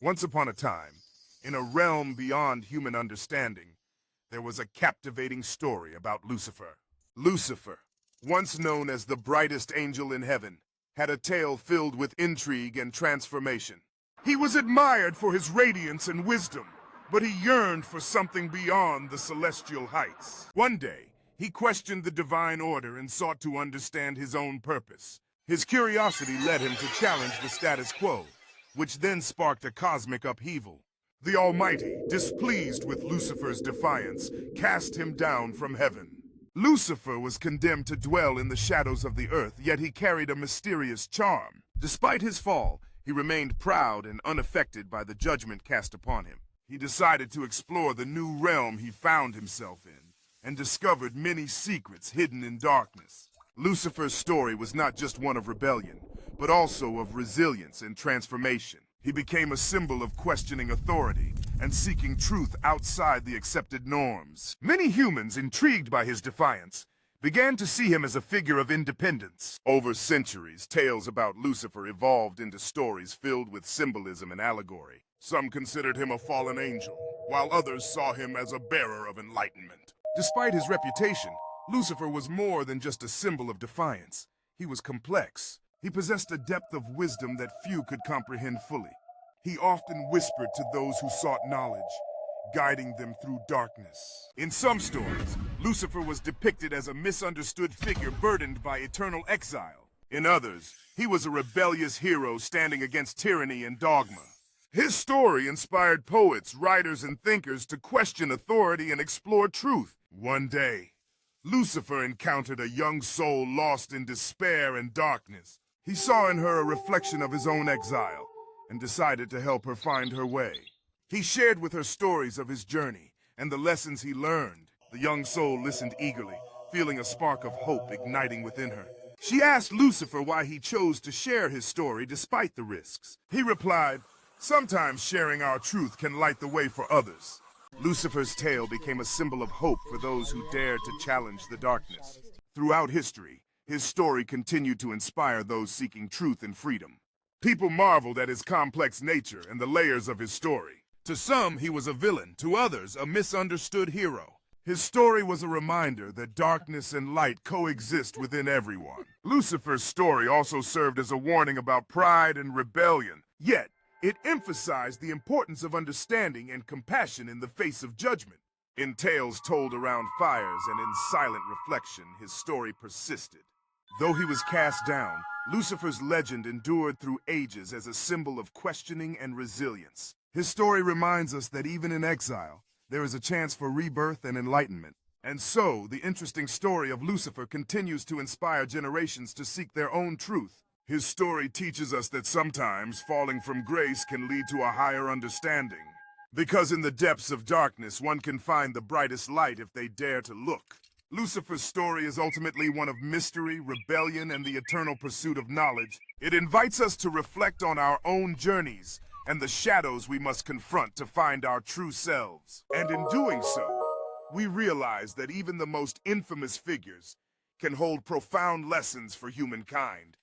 Once upon a time, in a realm beyond human understanding, there was a captivating story about Lucifer. Lucifer, once known as the brightest angel in heaven, had a tale filled with intrigue and transformation. He was admired for his radiance and wisdom, but he yearned for something beyond the celestial heights. One day, he questioned the divine order and sought to understand his own purpose. His curiosity led him to challenge the status quo, which then sparked a cosmic upheaval. The Almighty, displeased with Lucifer's defiance, cast him down from heaven. Lucifer was condemned to dwell in the shadows of the earth, yet he carried a mysterious charm. Despite his fall, he remained proud and unaffected by the judgment cast upon him. He decided to explore the new realm he found himself in, and discovered many secrets hidden in darkness. Lucifer's story was not just one of rebellion, but also of resilience and transformation. He became a symbol of questioning authority and seeking truth outside the accepted norms. Many humans, intrigued by his defiance, began to see him as a figure of independence. Over centuries, tales about Lucifer evolved into stories filled with symbolism and allegory. Some considered him a fallen angel, while others saw him as a bearer of enlightenment. Despite his reputation, Lucifer was more than just a symbol of defiance. He was complex. He possessed a depth of wisdom that few could comprehend fully. He often whispered to those who sought knowledge, guiding them through darkness. In some stories, Lucifer was depicted as a misunderstood figure burdened by eternal exile. In others, he was a rebellious hero standing against tyranny and dogma. His story inspired poets, writers, and thinkers to question authority and explore truth. One day, Lucifer encountered a young soul lost in despair and darkness. He saw in her a reflection of his own exile and decided to help her find her way. He shared with her stories of his journey and the lessons he learned. The young soul listened eagerly, feeling a spark of hope igniting within her. She asked Lucifer why he chose to share his story despite the risks. He replied, "Sometimes sharing our truth can light the way for others." Lucifer's tale became a symbol of hope for those who dared to challenge the darkness. Throughout history, his story continued to inspire those seeking truth and freedom. People marveled at his complex nature and the layers of his story. To some, he was a villain, to others, a misunderstood hero. His story was a reminder that darkness and light coexist within everyone. Lucifer's story also served as a warning about pride and rebellion, yet it emphasized the importance of understanding and compassion in the face of judgment. In tales told around fires and in silent reflection, his story persisted. Though he was cast down, Lucifer's legend endured through ages as a symbol of questioning and resilience. His story reminds us that even in exile, there is a chance for rebirth and enlightenment. And so, the interesting story of Lucifer continues to inspire generations to seek their own truth. His story teaches us that sometimes falling from grace can lead to a higher understanding. Because in the depths of darkness, one can find the brightest light if they dare to look. Lucifer's story is ultimately one of mystery, rebellion, and the eternal pursuit of knowledge. It invites us to reflect on our own journeys and the shadows we must confront to find our true selves. And in doing so, we realize that even the most infamous figures can hold profound lessons for humankind.